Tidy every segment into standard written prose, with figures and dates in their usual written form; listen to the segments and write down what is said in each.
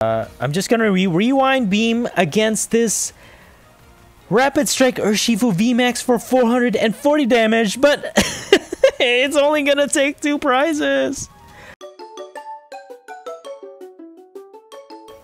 I'm just gonna rewind beam against this Rapid Strike Urshifu VMAX for 440 damage, but it's only gonna take 2 prizes.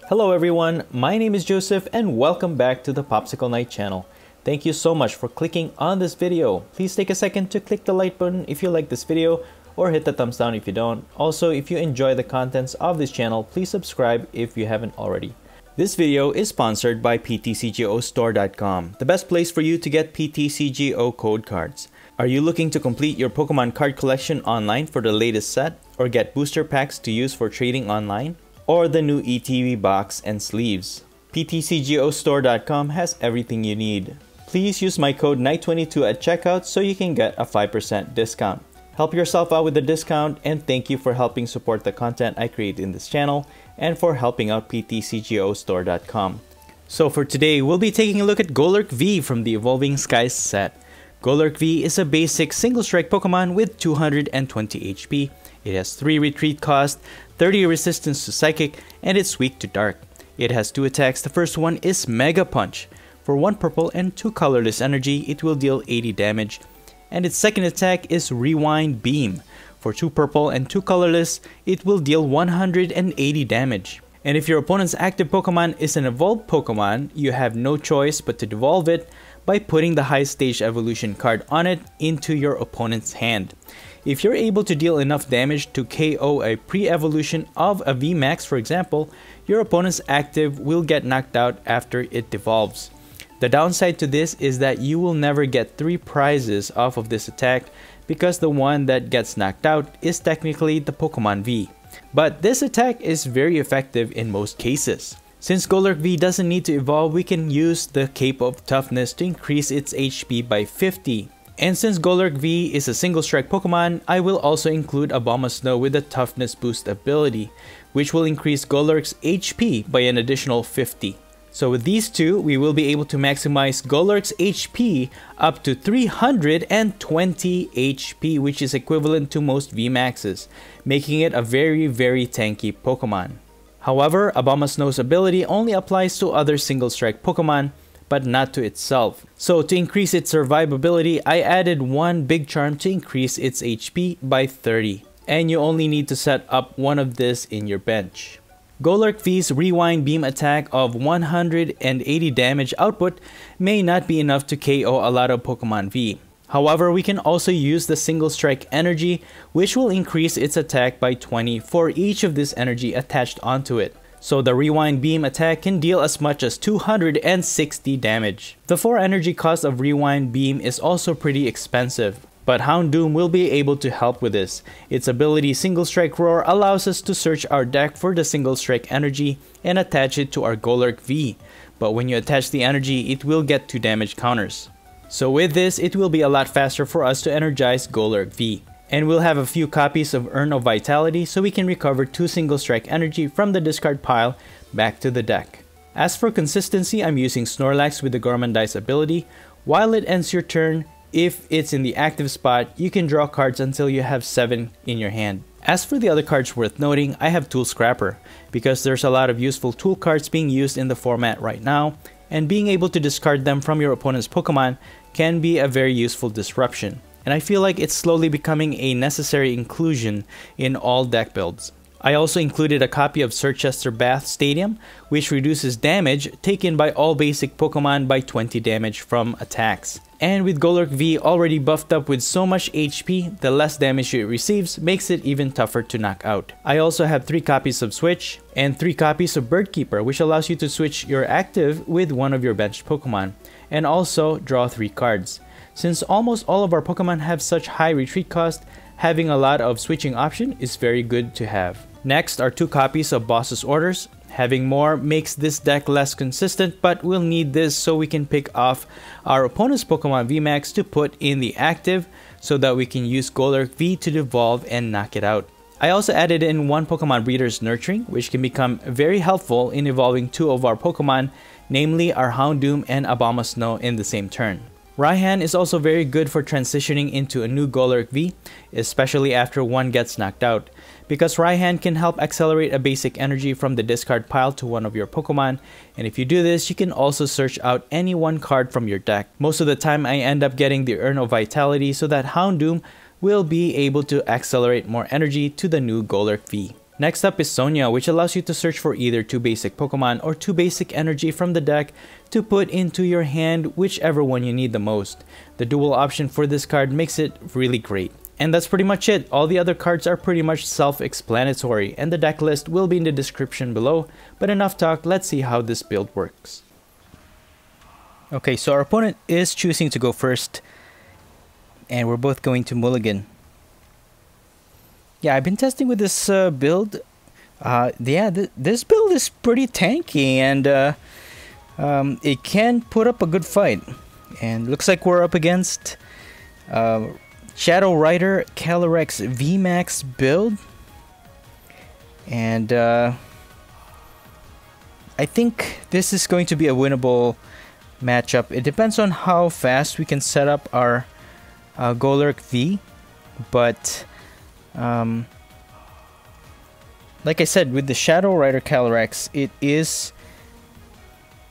Hello everyone, my name is Joseph and welcome back to the POPSICLE KNIGHT channel. Thank you so much for clicking on this video. Please take a second to click the like button if you like this video, or hit the thumbs down if you don't. Also, if you enjoy the contents of this channel, please subscribe if you haven't already. This video is sponsored by PTCGO Store.com, the best place for you to get PTCGO code cards. Are you looking to complete your Pokemon card collection online for the latest set, or get booster packs to use for trading online, or the new ETB box and sleeves? PTCGO Store.com has everything you need. Please use my code KNIGHT22 at checkout so you can get a 5% discount. Help yourself out with the discount, and thank you for helping support the content I create in this channel and for helping out PTCGOstore.com. So for today, we'll be taking a look at Golurk V from the Evolving Skies set. Golurk V is a basic single strike Pokemon with 220 HP. It has 3 retreat cost, 30 resistance to psychic, and it's weak to dark. It has 2 attacks. The first one is Mega Punch. For 1 purple and 2 colorless energy, it will deal 80 damage. And its second attack is Rewind Beam. For 2 purple and 2 colorless, it will deal 180 damage. And if your opponent's active Pokemon is an evolved Pokemon, you have no choice but to devolve it by putting the high stage evolution card on it into your opponent's hand. If you're able to deal enough damage to KO a pre-evolution of a VMAX, for example, your opponent's active will get knocked out after it devolves. The downside to this is that you will never get 3 prizes off of this attack because the one that gets knocked out is technically the Pokemon V. But this attack is very effective in most cases. Since Golurk V doesn't need to evolve, we can use the Cape of Toughness to increase its HP by 50. And since Golurk V is a single strike Pokemon, I will also include Abomasnow with a Toughness Boost ability, which will increase Golurk's HP by an additional 50. So with these two, we will be able to maximize Golurk's HP up to 320 HP, which is equivalent to most VMAXes, making it a very tanky Pokemon. However, Abomasnow's ability only applies to other single strike Pokemon, but not to itself. So to increase its survivability, I added 1 big charm to increase its HP by 30. And you only need to set up one of this in your bench. Golurk V's Rewind Beam attack of 180 damage output may not be enough to KO a lot of Pokemon V. However, we can also use the single strike energy, which will increase its attack by 20 for each of this energy attached onto it. So the Rewind Beam attack can deal as much as 260 damage. The 4 energy cost of Rewind Beam is also pretty expensive, but Houndoom will be able to help with this. Its ability Single Strike Roar allows us to search our deck for the single strike energy and attach it to our Golurk V. But when you attach the energy, it will get 2 damage counters. So with this, it will be a lot faster for us to energize Golurk V. And we'll have a few copies of Urn of Vitality so we can recover 2 single strike energy from the discard pile back to the deck. As for consistency, I'm using Snorlax with the Gormandize ability. While it ends your turn, if it's in the active spot, you can draw cards until you have 7 in your hand. As for the other cards worth noting, I have Tool Scrapper, because there's a lot of useful tool cards being used in the format right now, and being able to discard them from your opponent's Pokemon can be a very useful disruption. And I feel like it's slowly becoming a necessary inclusion in all deck builds. I also included a copy of Circhester Bath Stadium, which reduces damage taken by all basic Pokemon by 20 damage from attacks. And with Golurk V already buffed up with so much HP, the less damage it receives makes it even tougher to knock out. I also have 3 copies of Switch and 3 copies of Birdkeeper, which allows you to switch your active with one of your benched Pokemon, and also draw 3 cards. Since almost all of our Pokemon have such high retreat cost, having a lot of switching option is very good to have. Next are 2 copies of Boss's Orders. Having more makes this deck less consistent, but we'll need this so we can pick off our opponent's Pokemon VMAX to put in the active so that we can use Golurk V to devolve and knock it out. I also added in 1 Pokemon Breeder's Nurturing, which can become very helpful in evolving 2 of our Pokemon, namely our Houndoom and Abomasnow in the same turn. Raihan is also very good for transitioning into a new Golurk V, especially after one gets knocked out, because Raihan can help accelerate a basic energy from the discard pile to one of your Pokemon, and if you do this, you can also search out any one card from your deck. Most of the time I end up getting the Urn of Vitality so that Houndoom will be able to accelerate more energy to the new Golurk V. Next up is Sonia, which allows you to search for either 2 basic Pokemon or 2 basic energy from the deck to put into your hand, whichever one you need the most. The dual option for this card makes it really great. And that's pretty much it. All the other cards are pretty much self-explanatory, and the deck list will be in the description below. But enough talk, let's see how this build works. Okay, so our opponent is choosing to go first, and we're both going to mulligan. Yeah, I've been testing with this build. This build is pretty tanky, and it can put up a good fight. And looks like we're up against Shadow Rider Calyrex VMAX build. And I think this is going to be a winnable matchup. It depends on how fast we can set up our Golurk V, but like I said, with the Shadow Rider Calyrex, it is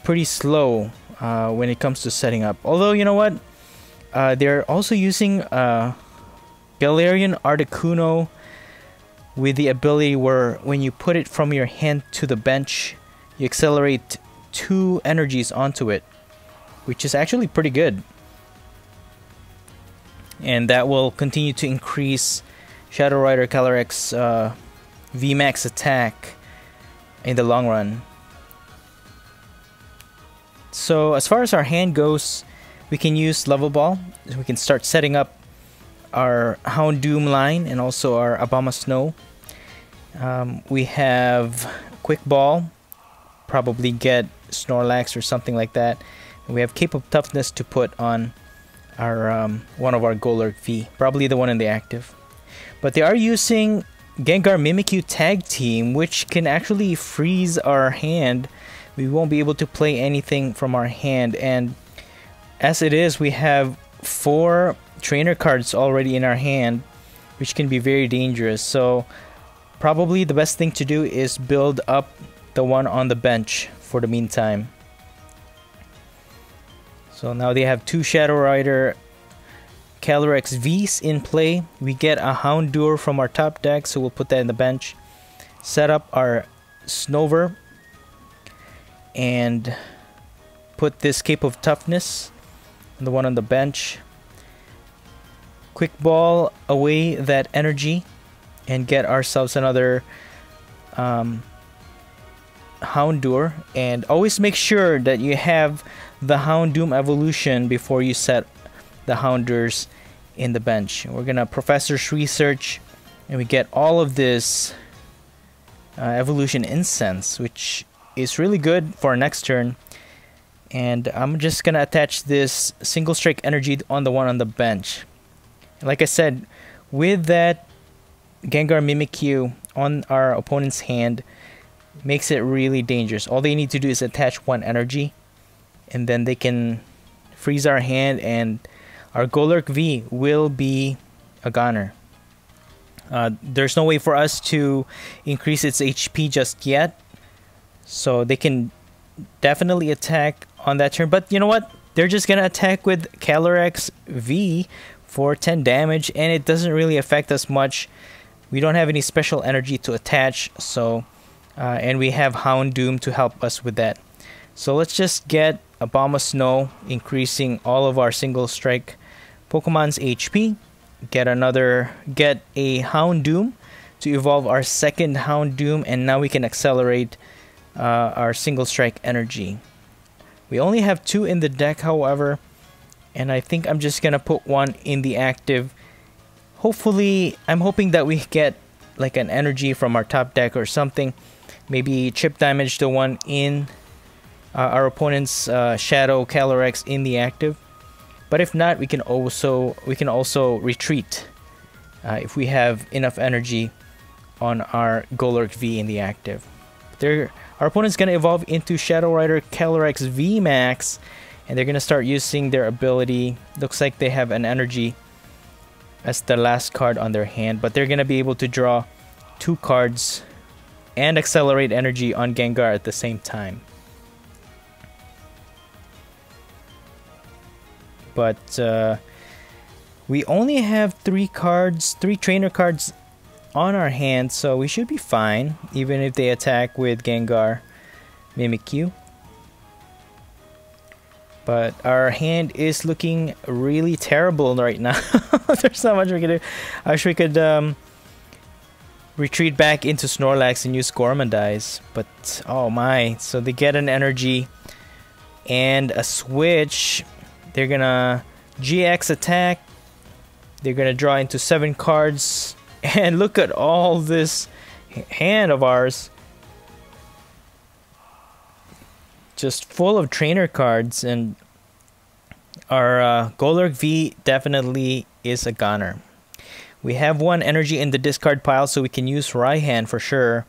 pretty slow when it comes to setting up. Although, you know what? They're also using Galarian Articuno with the ability where when you put it from your hand to the bench, you accelerate 2 energies onto it, which is actually pretty good. And that will continue to increase Shadow Rider Calyrex VMAX attack in the long run. So as far as our hand goes, we can use Level Ball. We can start setting up our Houndoom line and also our Abomasnow. We have Quick Ball, probably get Snorlax or something like that. And we have Cape of Toughness to put on our one of our Golurk V, probably the one in the active. But they are using Gengar Mimikyu Tag Team, which can actually freeze our hand. We won't be able to play anything from our hand, and as it is, we have 4 trainer cards already in our hand, which can be very dangerous. So probably the best thing to do is build up the one on the bench for the meantime. So now they have 2 Shadow Rider Calyrex V's in play. We get a Houndour from our top deck, so we'll put that in the bench. Set up our Snover and put this Cape of Toughness, the one on the bench. Quick Ball away that energy and get ourselves another Houndour. And always make sure that you have the Houndoom evolution before you set the Houndours in the bench. We're gonna Professor's Research, and we get all of this evolution incense, which is really good for our next turn. And I'm just gonna attach this single strike energy on the one on the bench. And like I said, with that Gengar Mimikyu on our opponent's hand, makes it really dangerous. All they need to do is attach 1 energy, and then they can freeze our hand, and our Golurk V will be a goner. There's no way for us to increase its HP just yet, so they can definitely attack on that turn. But you know what? They're just gonna attack with Calyrex V for 10 damage, and it doesn't really affect us much. We don't have any special energy to attach, so and we have Houndoom to help us with that. So let's just get Abomasnow, increasing all of our single strike Pokemon's HP. Get a Houndoom to evolve our second Houndoom, and now we can accelerate our single strike energy. We only have 2 in the deck, however, and I think I'm just gonna put 1 in the active. Hopefully, I'm hoping that we get like an energy from our top deck or something. Maybe chip damage the one in our opponent's Shadow Calyrex in the active. But if not, we can also retreat if we have enough energy on our Golurk V in the active. Our opponent's gonna evolve into Shadow Rider Calyrex VMAX, and they're gonna start using their ability. Looks like they have an energy as the last card on their hand, but they're gonna be able to draw 2 cards and accelerate energy on Gengar at the same time. But we only have 3 trainer cards on our hand, so we should be fine even if they attack with Gengar Mimikyu. But our hand is looking really terrible right now. There's not much we can do. I wish we could retreat back into Snorlax and use Gormandize, but oh my. So they get an energy and a switch. They're gonna GX attack. They're gonna draw into 7 cards. And look at all this hand of ours. Just full of trainer cards, and our Golurk V definitely is a goner. We have 1 energy in the discard pile, so we can use Raihan for sure.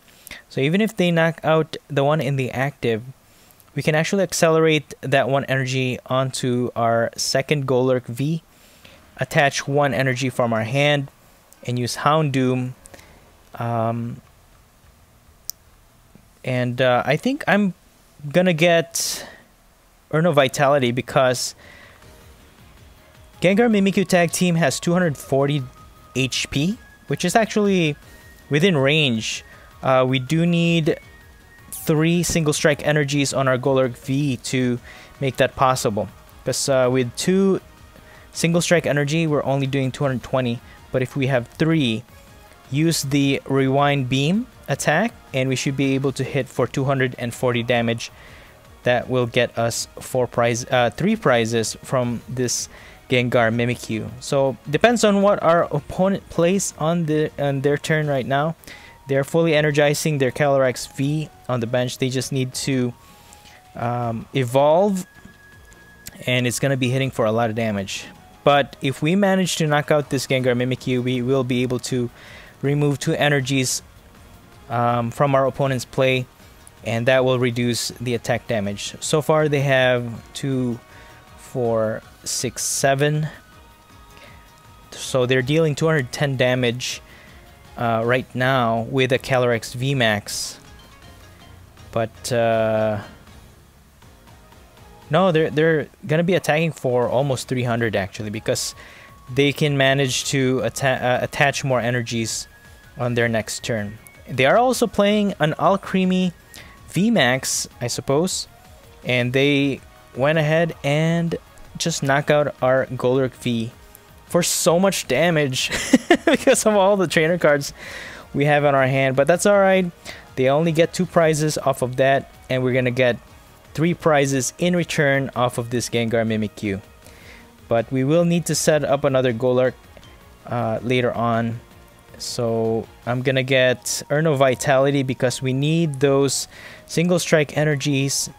So even if they knock out the one in the active, we can actually accelerate that 1 energy onto our second Golurk V, attach 1 energy from our hand, and use Houndoom. I think I'm gonna get Urno Vitality because Gengar Mimikyu Tag Team has 240 HP, which is actually within range. We do need 3 single strike energies on our Golurk V to make that possible, because with 2 single strike energy we're only doing 220, but if we have 3, use the Rewind Beam attack and we should be able to hit for 240 damage. That will get us 3 prizes from this Gengar Mimikyu. So depends on what our opponent plays on their turn right now. They're fully energizing their Calyrex V on the bench. They just need to evolve, and it's gonna be hitting for a lot of damage. But if we manage to knock out this Gengar Mimikyu, we will be able to remove 2 energies from our opponent's play, and that will reduce the attack damage. So far they have 2, 4, 6, 7. So they're dealing 210 damage right now with a Calyrex VMAX. But no, they're gonna be attacking for almost 300 actually, because they can manage to attach more energies on their next turn. They are also playing an Alcremie VMAX, I suppose, and they went ahead and just knock out our Golurk V for so much damage because of all the trainer cards we have on our hand. But that's alright. They only get 2 prizes off of that, and we're gonna get 3 prizes in return off of this Gengar Mimikyu. But we will need to set up another Golurk later on. So I'm gonna get Urno Vitality because we need those single strike energies,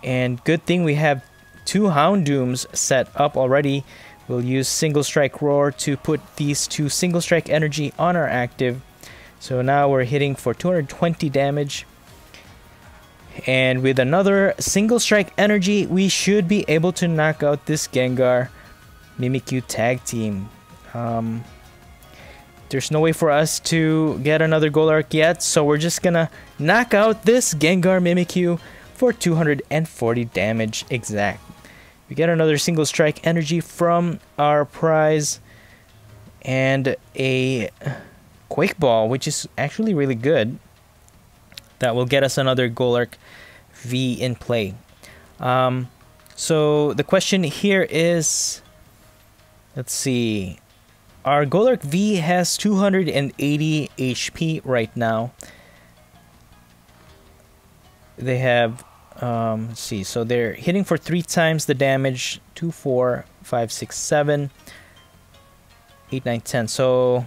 and good thing we have 2 Houndooms set up already. We'll use single strike roar to put these 2 single strike energy on our active. So now we're hitting for 220 damage, and with another single strike energy we should be able to knock out this Gengar Mimikyu Tag Team. There's no way for us to get another Golurk yet, so we're just gonna knock out this Gengar Mimikyu for 240 damage exact. We get another single strike energy from our prize and a Quake Ball, which is actually really good. That will get us another Golurk V in play. So the question here is, let's see. Our Golurk V has 280 HP right now. They have, let's see, so they're hitting for 3 times the damage. 2, 4, 5, 6, 7, 8, 9, 10. So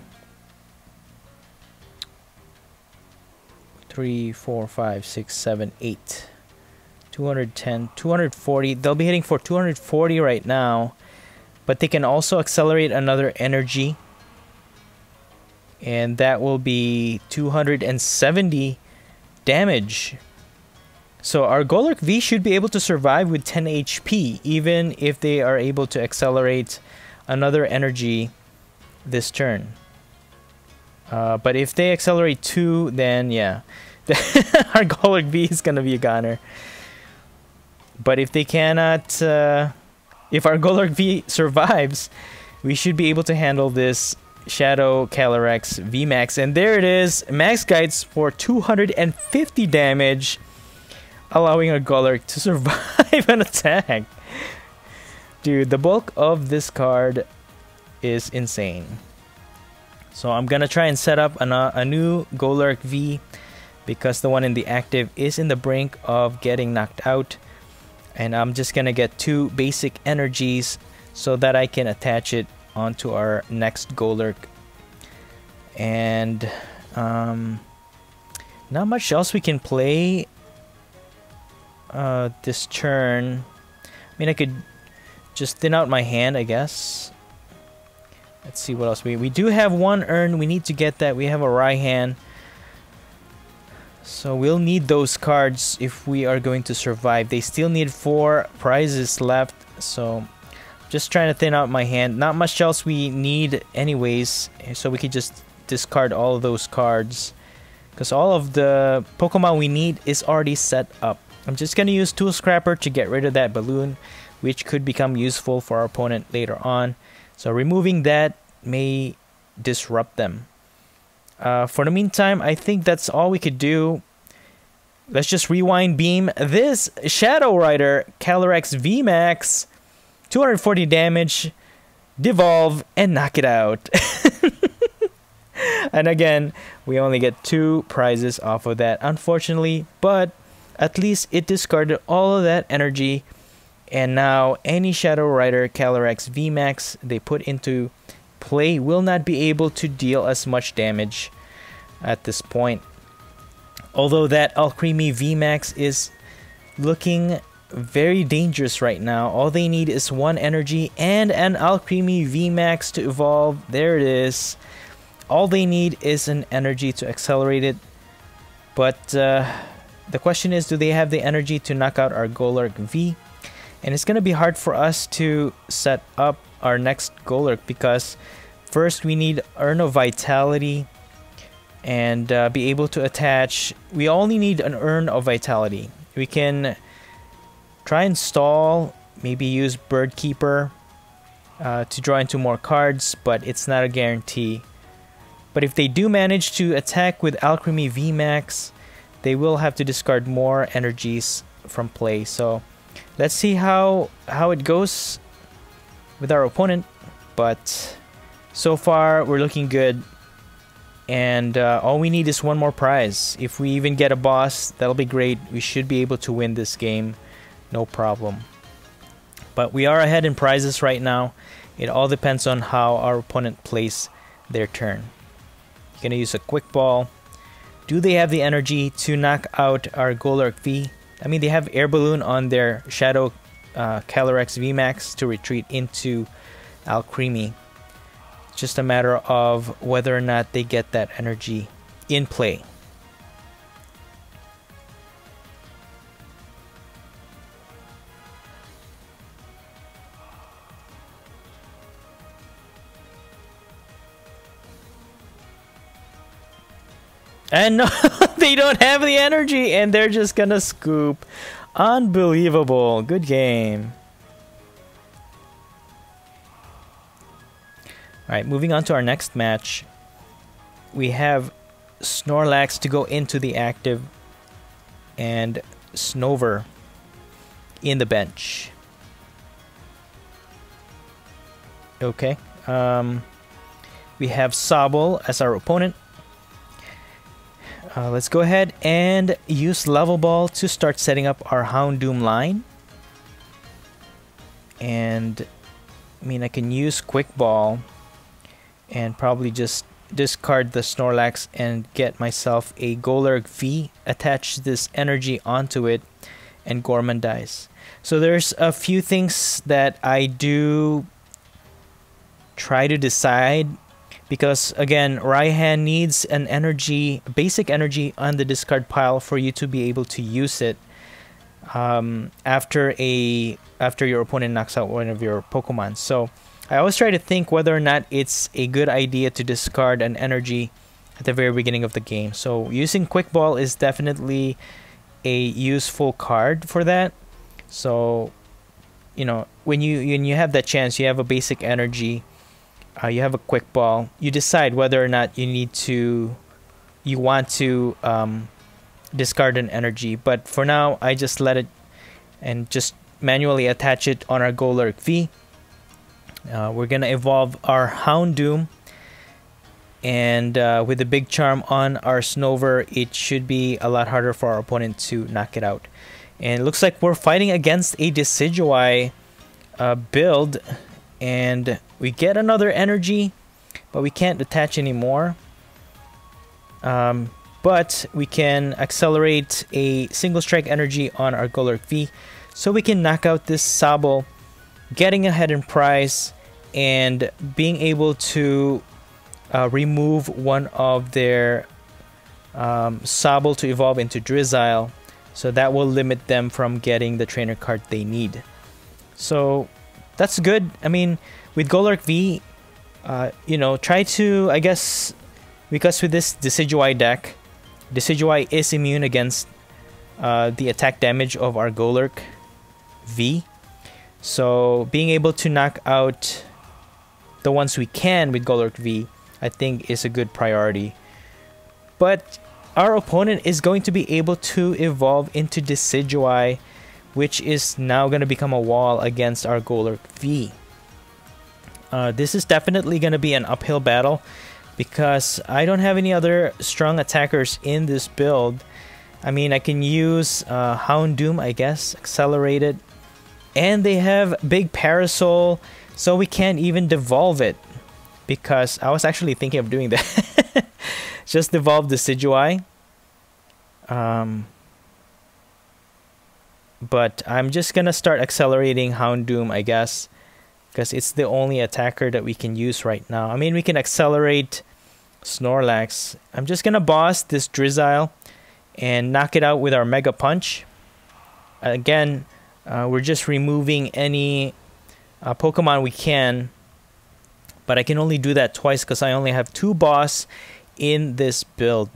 3, 4, 5, 6, 7, 8. 210, 240. They'll be hitting for 240 right now. But they can also accelerate another energy, and that will be 270 damage. So our Golurk V should be able to survive with 10 HP, even if they are able to accelerate another energy this turn. But if they accelerate 2, then yeah, our Golurk V is gonna be a goner. But if they cannot, if our Golurk V survives, we should be able to handle this Shadow Calyrex VMAX. And there it is, max guides for 250 damage, allowing our Golurk to survive an attack. Dude, the bulk of this card is insane. So I'm gonna try and set up a new Golurk V, because the one in the active is in the brink of getting knocked out. And I'm just gonna get 2 basic energies so that I can attach it onto our next Golurk. And not much else we can play this turn. I mean, I could just thin out my hand, I guess. Let's see what else. We do have 1 urn. We need to get that. We have a Raihan. So we'll need those cards if we are going to survive. They still need 4 prizes left. So just trying to thin out my hand. Not much else we need anyways. So we could just discard all of those cards, because all of the Pokemon we need is already set up. I'm just going to use Tool Scrapper to get rid of that balloon, which could become useful for our opponent later on. So removing that may disrupt them. For the meantime, I think that's all we could do. Let's just rewind beam this Shadow Rider Calyrex VMAX, 240 damage, devolve, and knock it out. And again, we only get 2 prizes off of that, unfortunately, but at least it discarded all of that energy. And now any Shadow Rider Calyrex VMAX they put into play will not be able to deal as much damage at this point. Although that Alcremie VMAX is looking very dangerous right now. All they need is 1 energy and an Alcremie VMAX to evolve. There it is. All they need is an energy to accelerate it. But the question is, do they have the energy to knock out our Golurk V? And it's going to be hard for us to set up our next Golurk, because first we need Urn of Vitality and be able to attach. We only need an Urn of Vitality. We can try and stall, maybe use Bird Keeper to draw into more cards, but it's not a guarantee. But if they do manage to attack with Alcremie VMAX, they will have to discard more energies from play. So let's see how it goes with our opponent. But so far we're looking good, and all we need is 1 more prize. If we even get a boss, that'll be great. We should be able to win this game, no problem. But we are ahead in prizes right now. It all depends on how our opponent plays their turn. Gonna use a Quick Ball. Do they have the energy to knock out our Golurk V? I mean, they have Air Balloon on their Shadow Calyrex VMAX to retreat into Alcremie. It's just a matter of whether or not they get that energy in play. And no, they don't have the energy, and they're just gonna scoop. Unbelievable. Good game. Alright, moving on to our next match. We have Snorlax to go into the active, and Snover in the bench. Okay. We have Sobble as our opponent. Let's go ahead and use Level Ball to start setting up our Houndoom line. And I mean, I can use Quick Ball and probably just discard the Snorlax and get myself a Golurk V, attach this energy onto it, and Gormandize. So there's a few things that I do try to decide, because again, Raihan needs an energy, basic energy on the discard pile for you to be able to use it. after your opponent knocks out one of your Pokemon. So I always try to think whether or not it's a good idea to discard an energy at the very beginning of the game. So using Quick Ball is definitely a useful card for that. So, you know, when you have that chance, you have a basic energy, you have a Quick Ball, you decide whether or not you want to discard an energy. But for now, I just let it and just manually attach it on our Golurk V. We're gonna evolve our Houndoom, and with the big charm on our Snover, it should be a lot harder for our opponent to knock it out. And it looks like we're fighting against a Decidueye build, and we get another energy, but we can't attach anymore. But we can accelerate a single strike energy on our Golurk V, so we can knock out this Sable, getting ahead in price and being able to remove one of their Sable to evolve into Drizzile. So that will limit them from getting the trainer card they need. So that's good. I mean, with Golurk V, you know, try to, I guess, because with this Decidueye deck, Decidueye is immune against the attack damage of our Golurk V. So being able to knock out the ones we can with Golurk V, I think is a good priority. But our opponent is going to be able to evolve into Decidueye, which is now going to become a wall against our Golurk V. This is definitely going to be an uphill battle because I don't have any other strong attackers in this build. I mean, I can use Houndoom, I guess, accelerated. And they have big Parasol, so we can't even devolve it. Because I was actually thinking of doing that. Just devolve Decidueye. But I'm just gonna start accelerating Houndoom, I guess, because it's the only attacker that we can use right now. I mean, we can accelerate Snorlax. I'm just gonna boss this Drizzile and knock it out with our Mega Punch. Again, we're just removing any Pokemon we can, but I can only do that twice because I only have 2 boss in this build.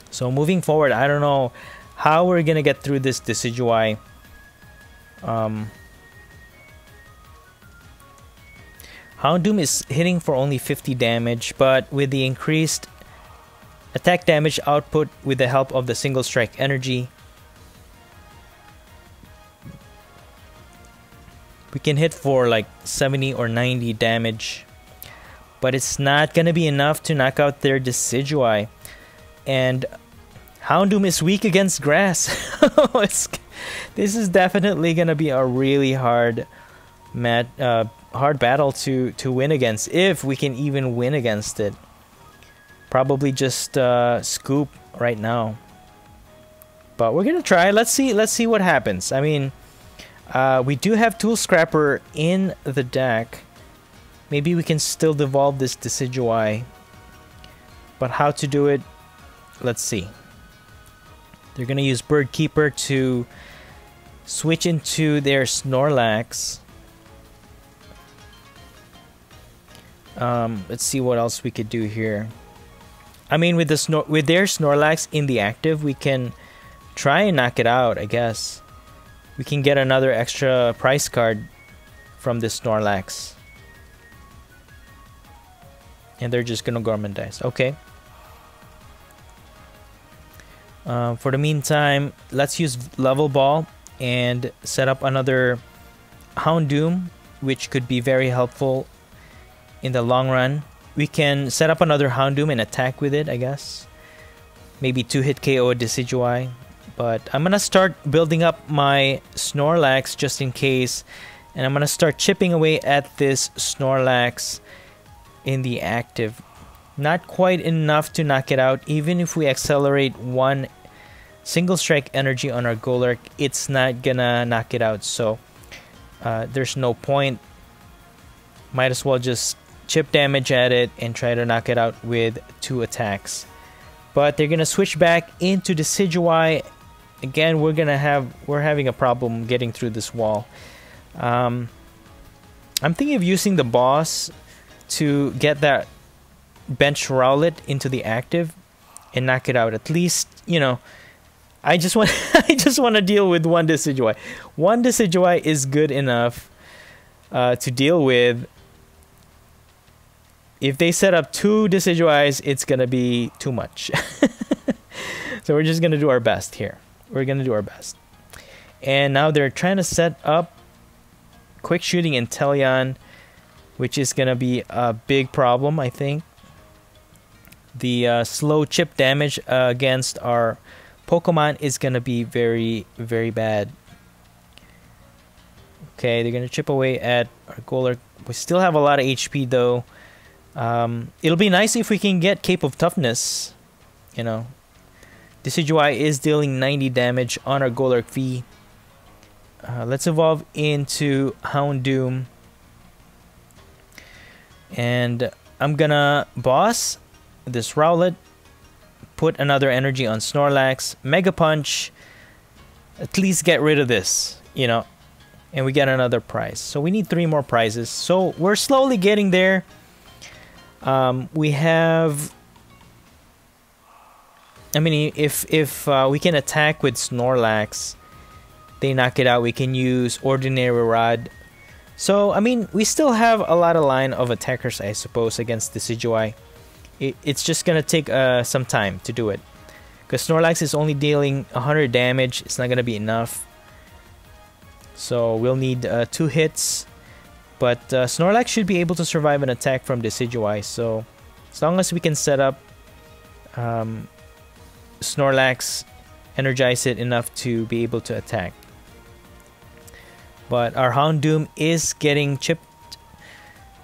So moving forward, I don't know how we're gonna get through this Decidueye. Houndoom is hitting for only 50 damage, but with the increased attack damage output with the help of the single strike energy, we can hit for like 70 or 90 damage. But it's not gonna be enough to knock out their Decidueye. And Houndoom is weak against grass. This is definitely gonna be a really hard battle to win against, if we can even win against it. Probably just scoop right now. But we're gonna try. Let's see what happens. I mean, we do have Tool Scrapper in the deck. Maybe we can still devolve this Decidueye. But how to do it, let's see. They're gonna use Bird Keeper to switch into their Snorlax. Let's see what else we could do here. I mean, with their Snorlax in the active, we can try and knock it out, I guess. We can get another extra price card from this Snorlax. And they're just gonna Gormandize. Okay. For the meantime, let's use Level Ball and set up another Houndoom, which could be very helpful in the long run. We can set up another Houndoom and attack with it, I guess. Maybe 2-hit KO a Decidueye. But I'm gonna start building up my Snorlax just in case. And I'm gonna start chipping away at this Snorlax in the active. Not quite enough to knock it out. Even if we accelerate one single strike energy on our Golurk, it's not gonna knock it out. So there's no point. Might as well just chip damage at it and try to knock it out with 2 attacks. But they're gonna switch back into Decidueye, again, we're having a problem getting through this wall. I'm thinking of using the boss to get that bench Rowlet into the active and knock it out. At least, you know, I just want to deal with one Decidueye. One Decidueye is good enough to deal with. If they set up 2 Decidueyes, it's gonna be too much. So we're just gonna do our best here. We're gonna do our best. And now they're trying to set up Quick Shooting Inteleon, which is gonna be a big problem, I think. The slow chip damage against our Pokemon is gonna be very, very bad. Okay, they're gonna chip away at our Golurk. We still have a lot of HP though. It'll be nice if we can get Cape of Toughness. You know, Decidueye is dealing 90 damage on our Golurk V. Let's evolve into Houndoom. And I'm gonna boss this Rowlet, put another energy on Snorlax, Mega Punch, at least get rid of this, you know, and we get another prize. So we need 3 more prizes. So we're slowly getting there. We have, I mean, if we can attack with Snorlax, they knock it out. We can use Ordinary Rod. So, I mean, we still have a lot of line of attackers, I suppose, against Decidueye. It's just gonna take some time to do it, because Snorlax is only dealing 100 damage. It's not gonna be enough. So we'll need 2 hits. But Snorlax should be able to survive an attack from Decidueye. So as long as we can set up Snorlax, energize it enough to be able to attack. But our Houndoom is getting chipped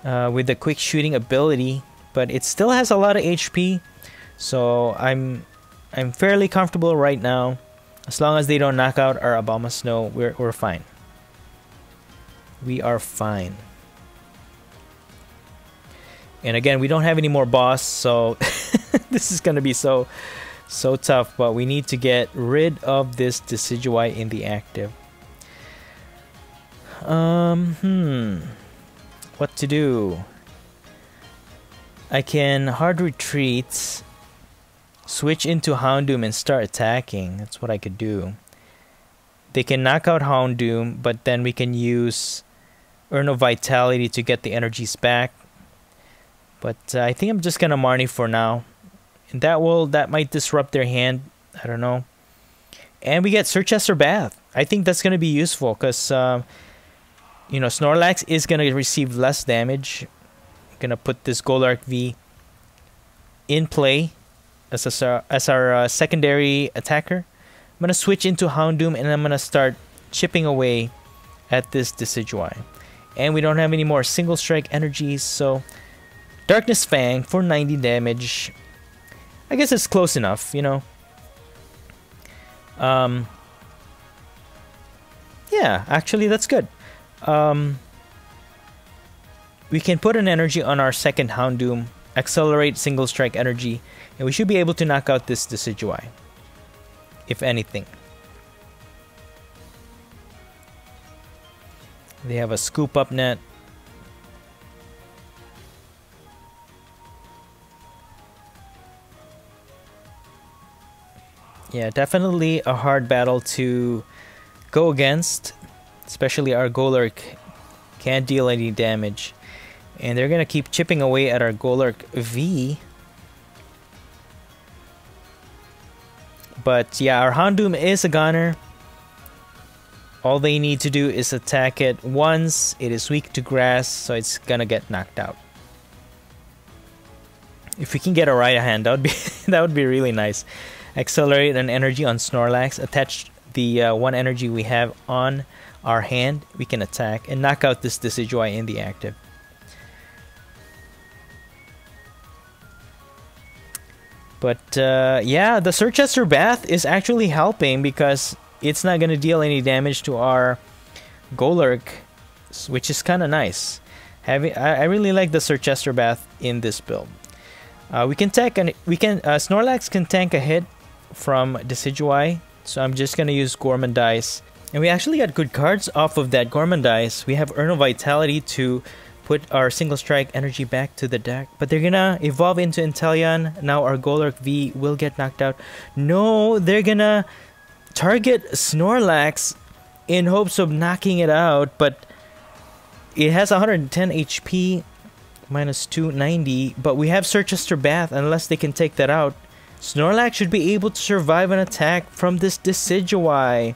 with the quick shooting ability, but it still has a lot of HP. So I'm fairly comfortable right now. As long as they don't knock out our Abomasnow, we're fine. We are fine. And again, we don't have any more boss, so this is gonna be so tough. But we need to get rid of this Decidueye in the active. What to do? I can hard retreat, switch into Houndoom and start attacking. That's what I could do. They can knock out Houndoom, but then we can use Urn of Vitality to get the energies back. But I think I'm just gonna Marnie for now, and that might disrupt their hand. I don't know. And we get Surchester Bath. I think that's gonna be useful because you know, Snorlax is gonna receive less damage. I'm gonna put this Golurk V in play as our secondary attacker. I'm gonna switch into Houndoom and I'm gonna start chipping away at this Decidueye. And we don't have any more single strike energies, so Darkness Fang for 90 damage. I guess it's close enough, you know. Yeah, actually that's good. We can put an energy on our second Houndoom, accelerate single strike energy, and we should be able to knock out this Decidueye, if anything. They have a scoop up net. Yeah, definitely a hard battle to go against, especially our Golurk can't deal any damage. And they're gonna keep chipping away at our Golurk V. But yeah, our Houndoom is a gunner. All they need to do is attack it once. It is weak to grass, so it's gonna get knocked out. If we can get a right hand, that would be really nice. Accelerate an energy on Snorlax, attach the one energy we have on our hand, we can attack and knock out this Decidueye in the active. But yeah, the Surchester Bath is actually helping because it's not going to deal any damage to our Golurk, which is kind of nice. I really like the Surchester Bath in this build. We can tank Snorlax can tank a hit from Decidueye, So I'm just gonna use Gormandize. And we actually got good cards off of that Gormandize. We have Urn of Vitality to put our single strike energy back to the deck. But they're gonna evolve into Inteleon. Now our Golurk V will get knocked out. No, they're gonna target Snorlax in hopes of knocking it out. But it has 110 HP, minus 290. But we have Surchester Bath, unless they can take that out. Snorlax should be able to survive an attack from this Decidueye.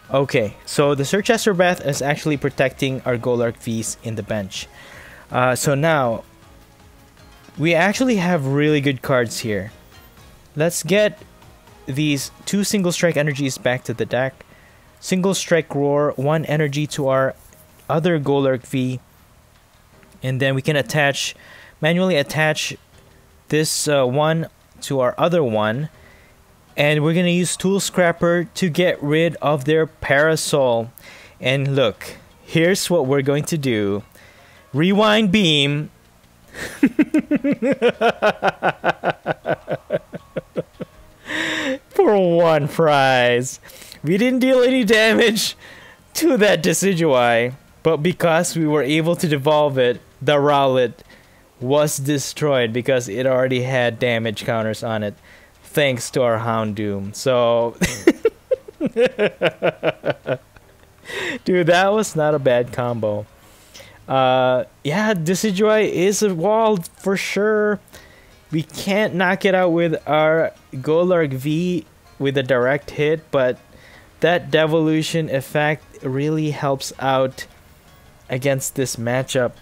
Okay, so the Surchester Bath is actually protecting our Golurk Vs in the bench. So now, we actually have really good cards here. Let's get these 2 single strike energies back to the deck. Single strike roar, 1 energy to our other Golurk V. And then we can manually attach this one to our other one. And we're going to use Tool Scrapper to get rid of their Parasol. And look, here's what we're going to do. Rewind Beam. For 1 prize. We didn't deal any damage to that Decidueye. But because we were able to devolve it, the Rowlet was destroyed because it already had damage counters on it. Thanks to our Houndoom. So, dude, that was not a bad combo. Yeah, Decidueye is a wall for sure. We can't knock it out with our Golurk V with a direct hit, but that Devolution effect really helps out against this matchup.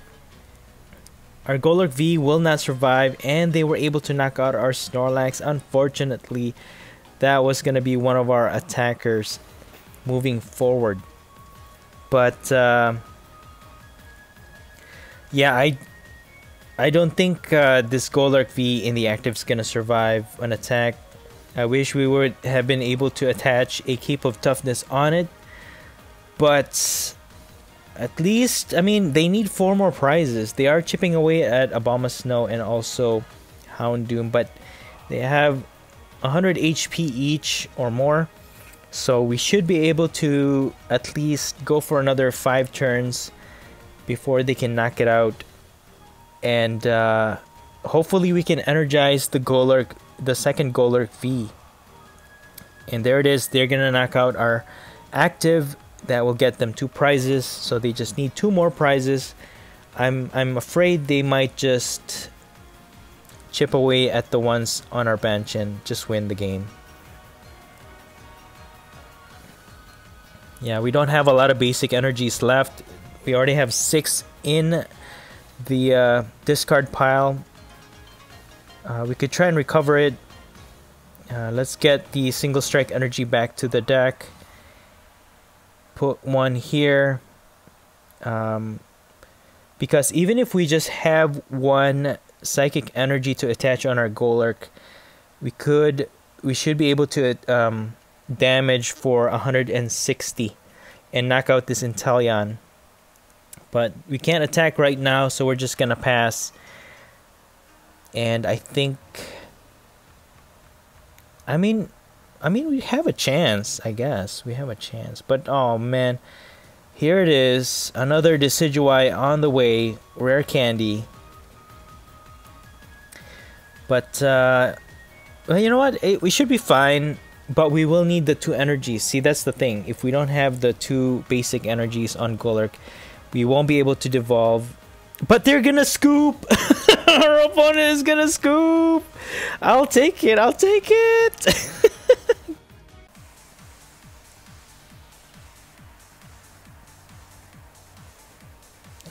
Our Golurk V will not survive, and they were able to knock out our Snorlax. Unfortunately, that was going to be one of our attackers moving forward. But, yeah, I don't think this Golurk V in the active is going to survive an attack. I wish we would have been able to attach a Cape of Toughness on it. But at least, I mean, they need 4 more prizes. They are chipping away at Abomasnow and also Houndoom, but they have 100 HP each or more. So we should be able to at least go for another 5 turns before they can knock it out. And hopefully we can energize the Golurk, the second Golurk V. And there it is. They're going to knock out our active. That will get them 2 prizes, so they just need 2 more prizes. I'm afraid they might just chip away at the ones on our bench and just win the game. Yeah, we don't have a lot of basic energies left. We already have 6 in the discard pile. We could try and recover it. Let's get the single strike energy back to the deck. Put 1 here, because even if we just have 1 psychic energy to attach on our Golurk, we should be able to damage for 160 and knock out this Inteleon. But we can't attack right now, so we're just gonna pass. And I think, I mean, we have a chance, I guess. We have a chance. But, oh, man. Here it is. Another Decidueye on the way. Rare candy. But, well, you know what? We should be fine. But we will need the 2 energies. See, that's the thing. If we don't have the 2 basic energies on Golurk, we won't be able to devolve. But they're gonna scoop! Our opponent is gonna scoop! I'll take it! I'll take it!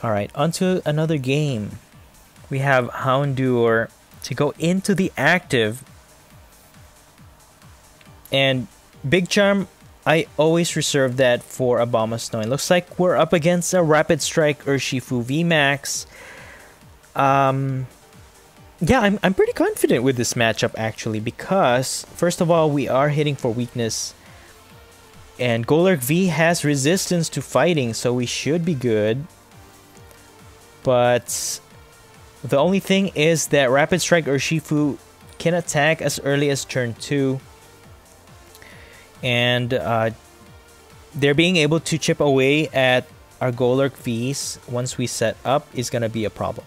Alright, onto another game. We have Houndour to go into the active. And Big Charm, I always reserve that for Abomasnow. It looks like we're up against a Rapid Strike Urshifu VMAX. Yeah, I'm pretty confident with this matchup actually, because first of all, we are hitting for weakness. And Golurk V has resistance to fighting, so we should be good. But the only thing is that Rapid Strike Urshifu can attack as early as turn 2. and they're being able to chip away at our Golurk Vs once we set up is going to be a problem.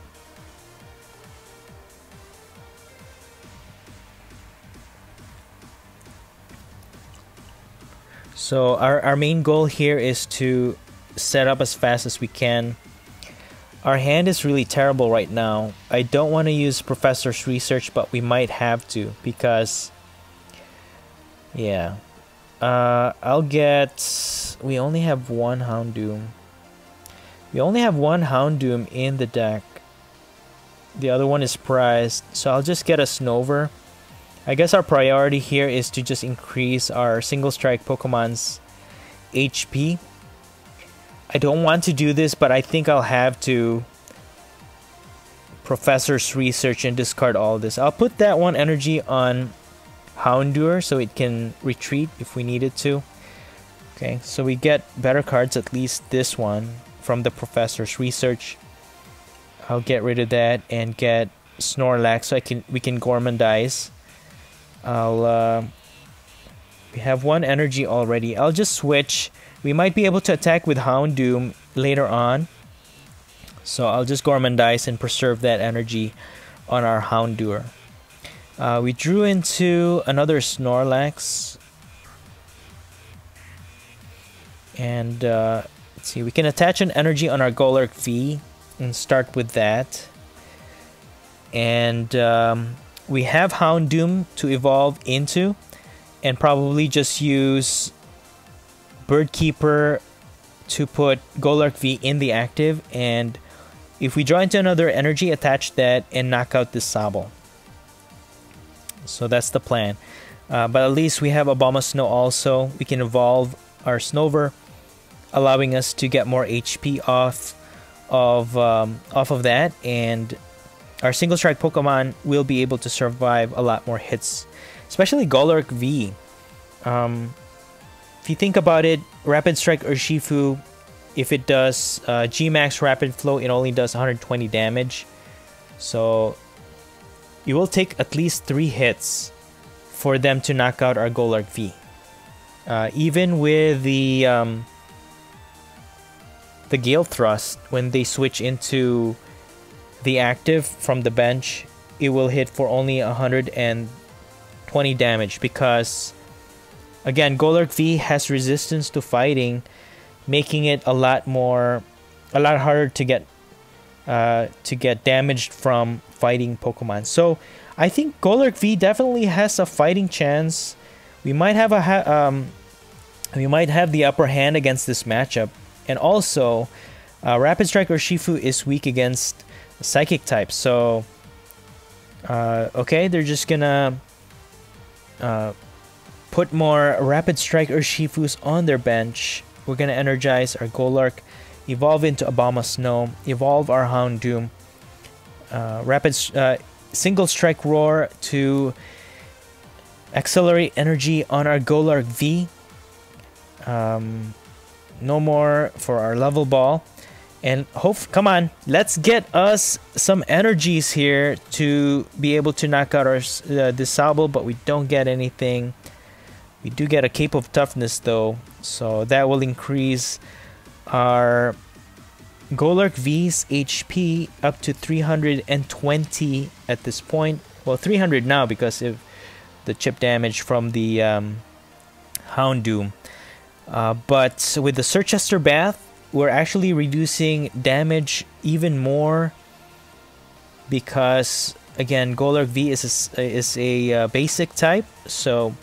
So our main goal here is to set up as fast as we can. Our hand is really terrible right now. I don't want to use Professor's Research, but we might have to because, yeah. I'll get... We only have one Houndoom. We only have one Houndoom in the deck. The other one is prized, so I'll just get a Snover. I guess our priority here is to just increase our single strike Pokemon's HP. I don't want to do this, but I think I'll have to Professor's Research and discard all this. I'll put that one energy on Houndour so it can retreat if we needed to. Okay, so we get better cards, at least this one, from the Professor's Research. I'll get rid of that and get Snorlax so we can Gormandize. We have one energy already. I'll just switch. We might be able to attack with Houndoom later on. So I'll just Gormandize and preserve that energy on our Houndour. We drew into another Snorlax. And let's see, we can attach an energy on our Golurk V and start with that. And we have Houndoom to evolve into, and probably just use Birdkeeper to put Golurk V in the active, and if we draw into another energy, attach that and knock out this Sobble. So that's the plan. But at least we have Abomasnow also. We can evolve our Snover, allowing us to get more HP off of that, and our single strike Pokemon will be able to survive a lot more hits, especially Golurk V. If you think about it, Rapid Strike Urshifu, if it does VMAX Rapid Flow, it only does 120 damage. So you will take at least 3 hits for them to knock out our Golurk V. Even with the Gale Thrust, when they switch into the active from the bench, it will hit for only 120 damage because, again, Golurk V has resistance to fighting, making it a lot harder to get damaged from fighting Pokemon. So I think Golurk V definitely has a fighting chance. We might have the upper hand against this matchup, and also Rapid Strike Urshifu is weak against Psychic type. So okay, they're just gonna put more Rapid Strike Urshifus on their bench. We're gonna energize our Golurk, evolve into Abomasnow, evolve our Houndoom, single strike Roar to accelerate energy on our Golurk V. No more for our level ball, and come on, let's get us some energies here to be able to knock out our Sobble, but we don't get anything. We do get a Cape of Toughness though, so that will increase our Golurk V's HP up to 320 at this point. Well, 300 now because of the chip damage from the Houndoom. But with the Surchester Bath, we're actually reducing damage even more because, again, Golurk V is a basic type, so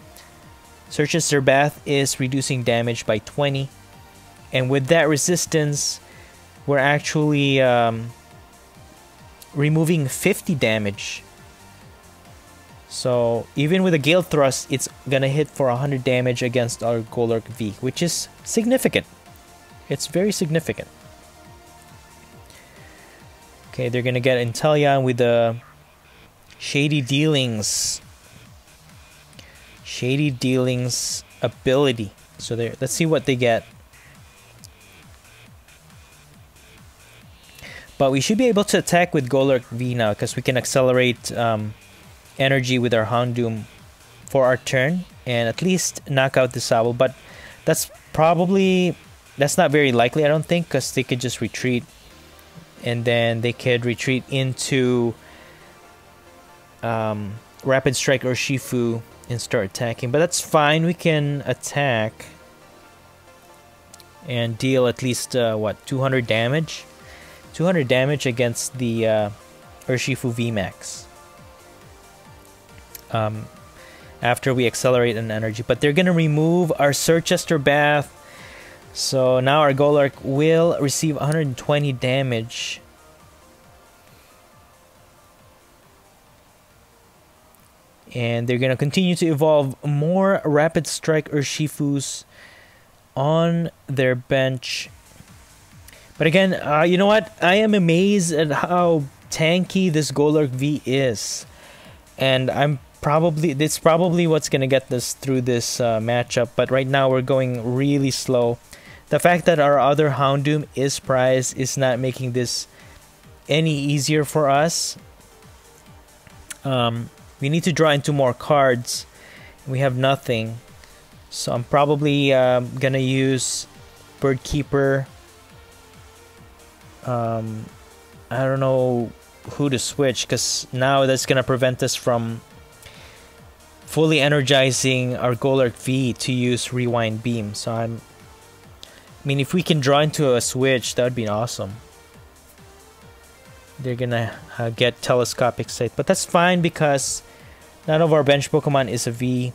Surchester Bath is reducing damage by 20, and with that resistance, we're actually removing 50 damage. So even with a Gale Thrust, it's gonna hit for 100 damage against our Golurk V, which is significant. It's very significant. Okay, they're gonna get Inteleon with the Shady Dealings ability. So there, let's see what they get. But we should be able to attack with Golurk V now because we can accelerate energy with our Houndoom for our turn. and at least knock out the Sobble. But that's not very likely, I don't think, because they could just retreat, and then they could retreat into Rapid Strike Urshifu and start attacking. But that's fine, we can attack and deal at least what, 200 damage? 200 damage against the Urshifu VMAX. After we accelerate an energy. But they're gonna remove our Surchester Bath. So now our Golurk will receive 120 damage. And they're gonna continue to evolve more Rapid Strike Urshifus on their bench. But again, you know what? I am amazed at how tanky this Golurk V is. And it's probably what's gonna get us through this matchup. But right now we're going really slow. The fact that our other Houndoom is prized is not making this any easier for us. We need to draw into more cards. We have nothing. So I'm probably gonna use Birdkeeper. I don't know who to switch, because now that's gonna prevent us from fully energizing our Golurk V to use Rewind Beam. So I mean, if we can draw into a switch, that would be awesome. They're gonna get Telescopic Sight, but that's fine because none of our bench Pokemon is a V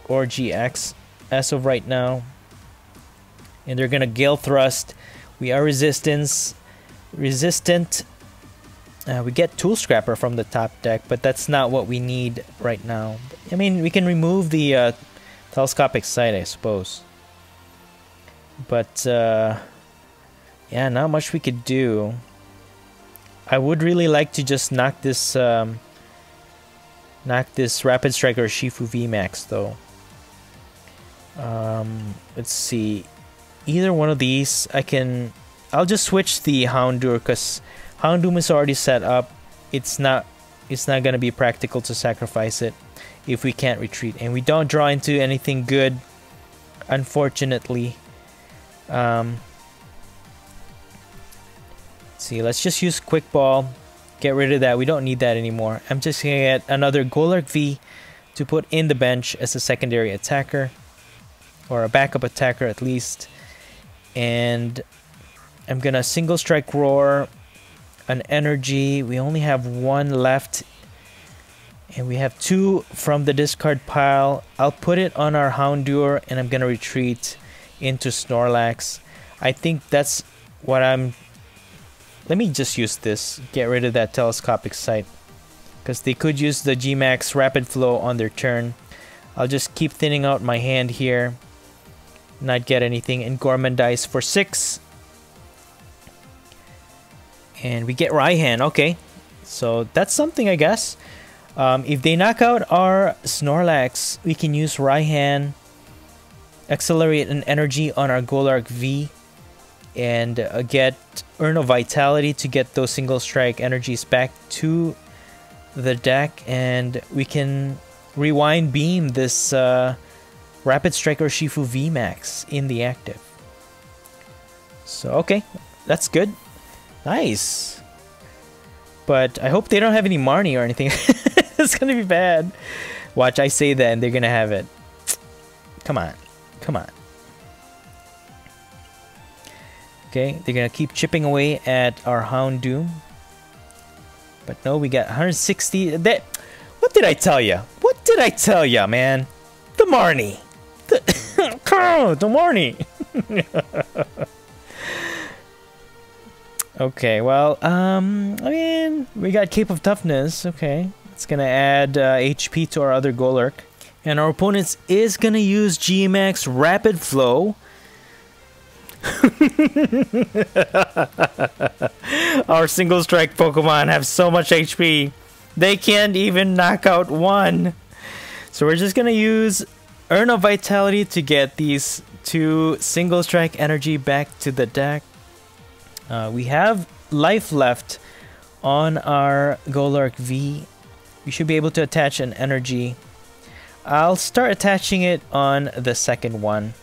or GX as of right now. And they're gonna Gale Thrust. We are resistant. We get Tool Scrapper from the top deck, but that's not what we need right now. I mean, we can remove the Telescopic Sight, I suppose. But yeah, not much we could do. I would really like to just knock this Rapid Strike Urshifu VMAX though. Let's see. Either one of these, I'll just switch the Houndour because Houndoom is already set up. It's not gonna be practical to sacrifice it if we can't retreat, and we don't draw into anything good, unfortunately. Let's see, let's just use Quick Ball. Get rid of that. We don't need that anymore. I'm just gonna get another Golurk V to put in the bench as a secondary attacker, or a backup attacker at least. And I'm gonna Single Strike Roar, an energy. We only have one left, and we have two from the discard pile. I'll put it on our Houndour, and I'm gonna retreat into Snorlax. I think that's what I'm... Let me just use this. Get rid of that Telescopic Sight, because they could use the Gmax Rapid Flow on their turn. I'll just keep thinning out my hand here, not get anything, and Gormandize for 6. And we get Raihan. Okay, so that's something, I guess. If they knock out our Snorlax, we can use Raihan, accelerate an energy on our Golurk V, and get Urn of Vitality to get those Single Strike energies back to the deck, and we can Rewind Beam this Rapid Strike Urshifu VMAX in the active. So okay, that's good. Nice. But I hope they don't have any Marnie or anything. It's gonna be bad. Watch, I say that and they're gonna have it. Come on. Come on. Okay, they're gonna keep chipping away at our Houndoom. But no, we got 160. What did I tell you? What did I tell you, man? The Marnie. The Marnie. Okay, well, I mean, we got Cape of Toughness. Okay, it's gonna add HP to our other Golurk. And our opponent is gonna use Gmax Rapid Flow. Our Single Strike Pokemon have so much HP, they can't even knock out one. So we're just gonna use Urn of Vitality to get these two Single Strike energy back to the deck. We have life left on our Golurk V. We should be able to attach an energy. I'll start attaching it on the second one,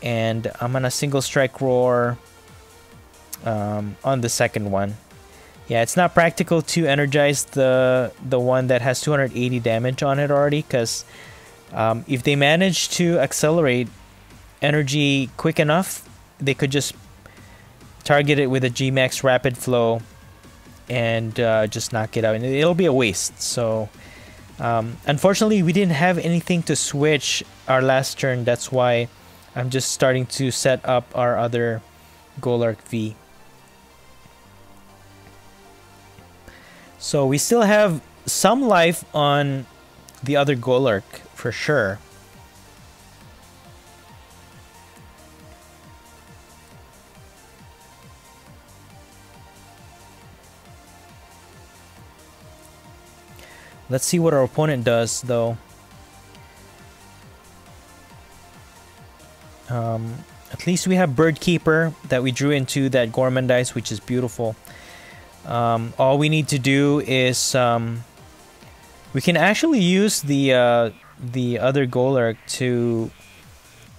and I'm gonna single strike roar on the second one. Yeah, it's not practical to energize the one that has 280 damage on it already, because if they manage to accelerate energy quick enough, they could just target it with a Gmax rapid flow and just knock it out, and it'll be a waste. So unfortunately, we didn't have anything to switch our last turn. That's why I'm just starting to set up our other Golurk V. So we still have some life on the other Golurk for sure. Let's see what our opponent does, though. At least we have Bird Keeper that we drew into that Gormandize, which is beautiful. All we need to do is we can actually use the other Golurk to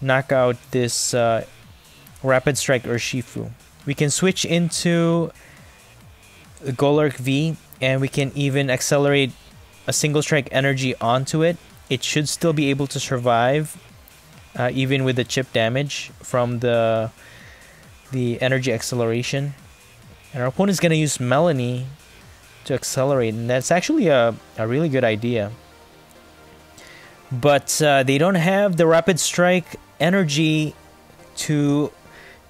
knock out this Rapid Strike Urshifu. We can switch into the Golurk V, and we can even accelerate a single strike energy onto it. It should still be able to survive even with the chip damage from the energy acceleration. And our opponent's gonna use Melanie to accelerate, and that's actually a really good idea. But they don't have the Rapid Strike energy to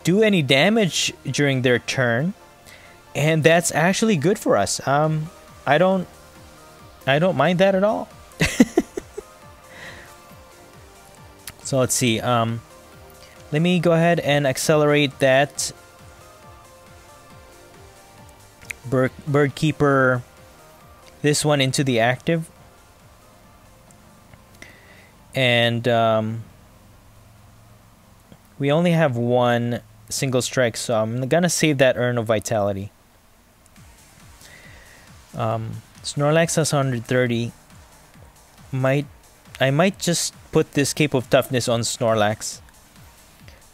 do any damage during their turn, and that's actually good for us. I don't mind that at all. So let's see. Let me go ahead and accelerate that Bird Keeper, this one, into the active. And we only have one single strike, so I'm gonna save that Urn of Vitality. Snorlax has 130. I might just put this Cape of Toughness on Snorlax.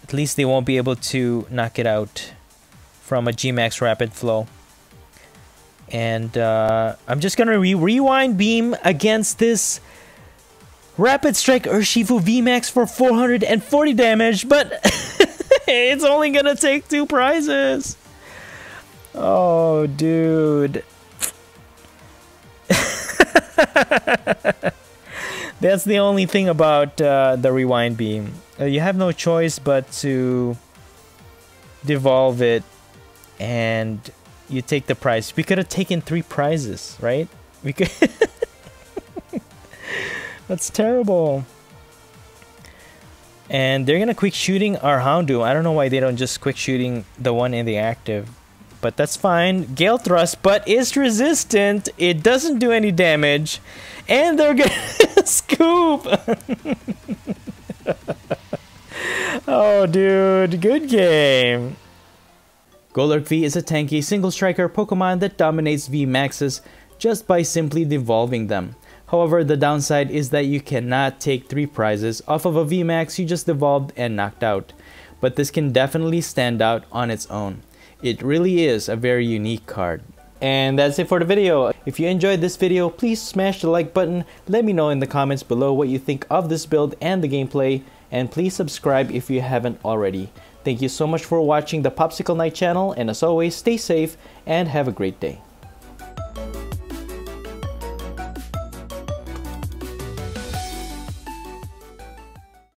At least they won't be able to knock it out from a Gmax Rapid Flow. And I'm just gonna Rewind Beam against this Rapid Strike Urshifu VMAX for 440 damage, but it's only gonna take 2 prizes. Oh, dude. That's the only thing about the Rewind Beam. You have no choice but to devolve it, and you take the prize. We could have taken 3 prizes, right? We could. That's terrible. And they're gonna quick shooting our Houndoom. I don't know why they don't just quick shooting the one in the active, but that's fine. Gale Thrust, but it's resistant. It doesn't do any damage, and they're gonna scoop. Oh, dude, good game. Golurk V is a tanky single striker Pokemon that dominates VMAXes just by simply devolving them. However, the downside is that you cannot take 3 prizes off of a VMAX you just devolved and knocked out. But this can definitely stand out on its own. It really is a very unique card. And that's it for the video. If you enjoyed this video, please smash the like button. Let me know in the comments below what you think of this build and the gameplay. And please subscribe if you haven't already. Thank you so much for watching the Popsicle Knight channel, and as always, stay safe and have a great day.